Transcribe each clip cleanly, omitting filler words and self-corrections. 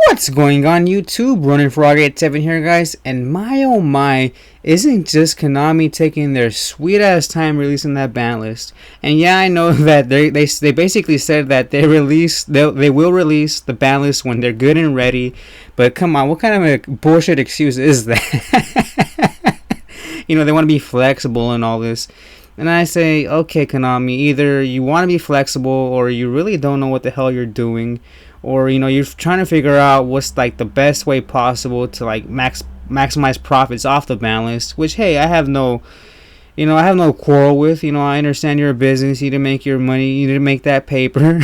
What's going on YouTube? Running Frog 87 here, guys, and my oh my, isn't just Konami taking their sweet ass time releasing that ban list? And yeah, I know that they basically said that they will release the ban list when they're good and ready, but come on, what kind of a bullshit excuse is that? They want to be flexible and all this. And I say, okay, Konami, either you want to be flexible or you really don't know what the hell you're doing, or you're trying to figure out what's like the best way possible to like maximize profits off the ban list. Which, hey, I have no quarrel with. I understand you're a business. You need to make your money. You need to make that paper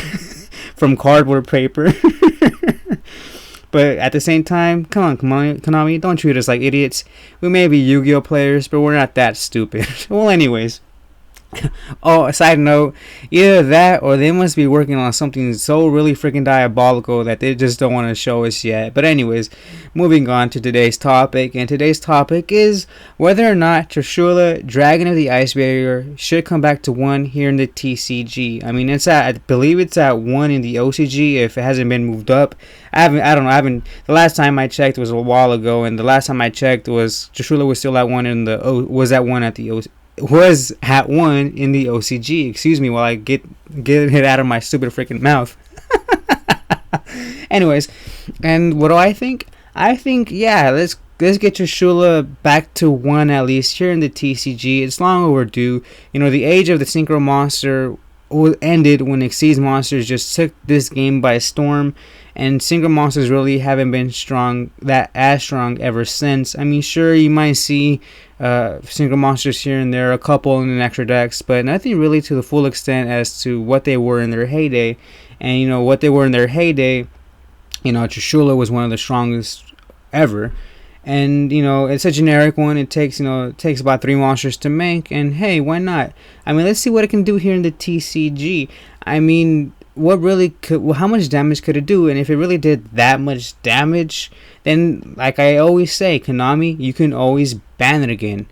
from cardboard paper. But at the same time, come on, Konami, don't treat us like idiots. We may be Yu-Gi-Oh players, but we're not that stupid. Well, anyways. Oh, a side note, either that or they must be working on something so really freaking diabolical that they just don't want to show us yet. But anyways, moving on to today's topic, and today's topic is whether or not Trishula, Dragon of the Ice Barrier, should come back to 1 here in the TCG. I mean, I believe it's at 1 in the OCG if it hasn't been moved up. I haven't. The last time I checked was a while ago, and the last time I checked was Trishula was still at 1 was at 1 in the OCG. Excuse me while I get it out of my stupid freaking mouth. Anyways, and what do I think? I think, yeah, let's get Trishula back to 1 at least here in the TCG. It's long overdue. The age of the Syncrho monster ended when Exceeds monsters just took this game by storm, and Syncrho monsters really haven't been as strong ever since. I mean, sure, you might see Syncrho monsters here and there, a couple in extra decks, but nothing really to the full extent as to what they were in their heyday. And what they were in their heyday, Trishula was one of the strongest ever. And it's a generic one. It takes about 3 monsters to make, and hey, why not? I mean, let's see what it can do here in the TCG. I mean, how much damage could it do? And if it really did that much damage, then like I always say, Konami, you can always ban it again.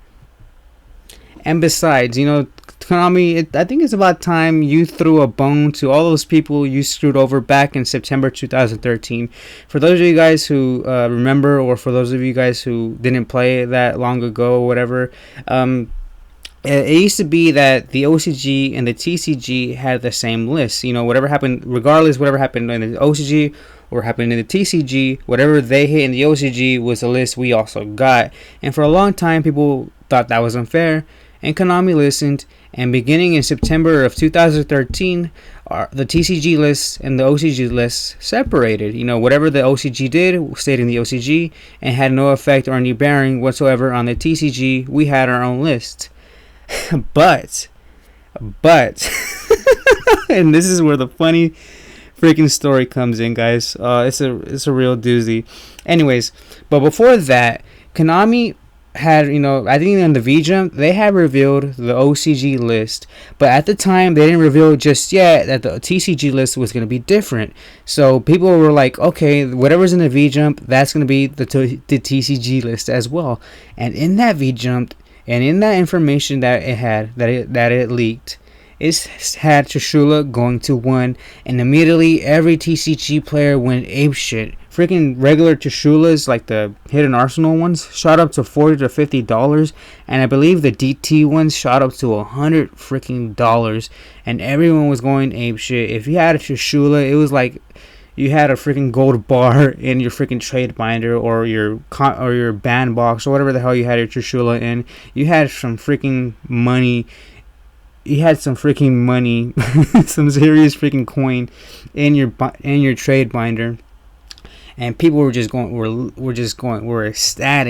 And besides, Konami, I think it's about time you threw a bone to all those people you screwed over back in September 2013. For those of you guys who remember, or for those of you guys who didn't play that long ago or whatever, it used to be that the OCG and the TCG had the same list. Whatever happened in the OCG or happened in the TCG, whatever they hit in the OCG was the list we also got. And for a long time, people thought that was unfair, and Konami listened. And beginning in September of 2013, the TCG list and the OCG list separated. Whatever the OCG did stayed in the OCG and had no effect or any bearing whatsoever on the TCG. We had our own list. But and this is where the funny freaking story comes in, guys. It's a real doozy. Anyways, but before that, Konami had, I think in the V-Jump, they had revealed the OCG list, but at the time, they didn't reveal just yet that the TCG list was going to be different. So people were like, okay, whatever's in the V-Jump, that's going to be the TCG list as well. And in that V-Jump, and in that information that it leaked, it had Trishula going to 1, and immediately every TCG player went apeshit. Freaking regular Trishulas, like the Hidden Arsenal ones, shot up to $40 to $50, and I believe the DT ones shot up to $100 freaking dollars, and everyone was going apeshit. If you had a Trishula, it was like you had a freaking gold bar in your freaking trade binder or your band box or whatever the hell you had your Trishula in. You had some freaking money. You had some freaking money, some serious freaking coin in your trade binder. And people were ecstatic.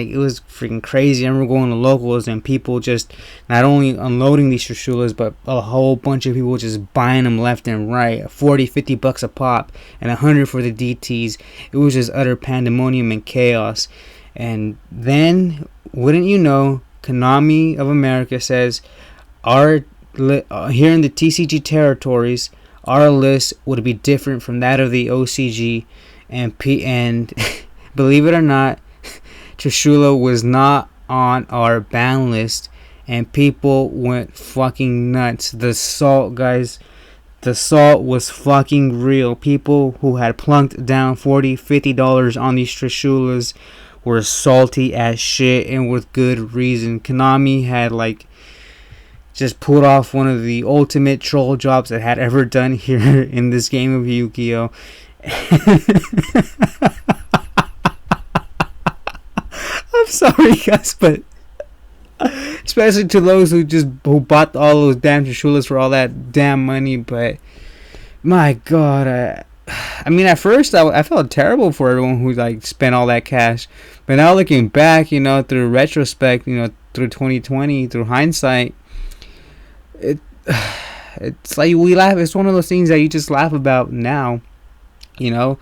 It was freaking crazy. I remember going to locals and people just not only unloading these Trishulas, but a whole bunch of people just buying them left and right. $40-$50 a pop and $100 for the DTs. It was just utter pandemonium and chaos. And then, wouldn't you know, Konami of America says, here in the TCG territories, our list would be different from that of the OCG. And believe it or not, Trishula was not on our ban list, and people went fucking nuts. The salt, guys, the salt was fucking real. People who had plunked down $40, $50 on these Trishulas were salty as shit, and with good reason. Konami had like just pulled off one of the ultimate troll jobs it had ever done here in this game of Yu-Gi-Oh. I'm sorry guys, but especially to those who bought all those damn Trishulas for all that damn money. But my god, I mean, at first I felt terrible for everyone who like spent all that cash, but now looking back, you know, through retrospect, you know, through 2020, through hindsight, it's like we laugh. It's one of those things that you just laugh about now, you know.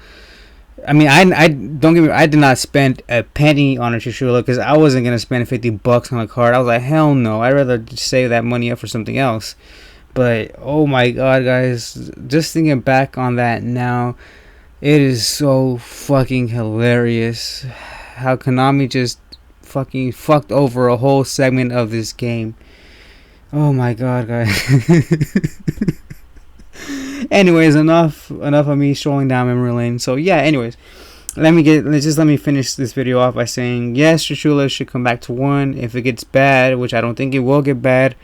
I mean, I don't get me. I did not spend a penny on a Trishula because I wasn't gonna spend $50 on a card. I was like, hell no. I'd rather just save that money up for something else. But oh my god, guys, just thinking back on that now, it is so fucking hilarious how Konami just fucking fucked over a whole segment of this game. Oh my god, guys. Anyways, enough of me strolling down memory lane. So yeah, anyways, let me finish this video off by saying yes, Trishula should come back to 1. If it gets bad, which I don't think it will get bad,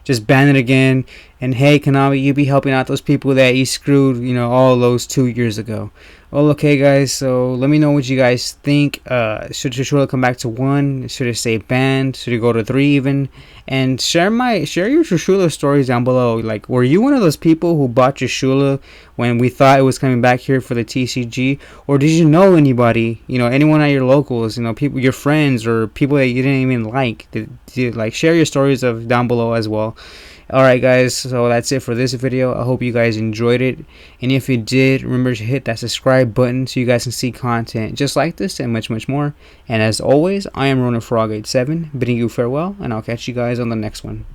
just ban it again. And hey, Konami, you be helping out those people that you screwed, you know, all those 2 years ago. Well, okay, guys. So let me know what you guys think. Should Trishula come back to 1? Should it stay banned? Should it go to 3 even? And share your Trishula stories down below. Like, were you one of those people who bought Trishula when we thought it was coming back here for the TCG, or did you know anybody? You know, anyone at your locals? You know, people, your friends, or people that you didn't even like? Like, share your stories of down below as well. Alright guys, so that's it for this video. I hope you guys enjoyed it, and if you did, remember to hit that subscribe button so you guys can see content just like this and much more. And as always, I am RonanFrog87 bidding you farewell, and I'll catch you guys on the next one.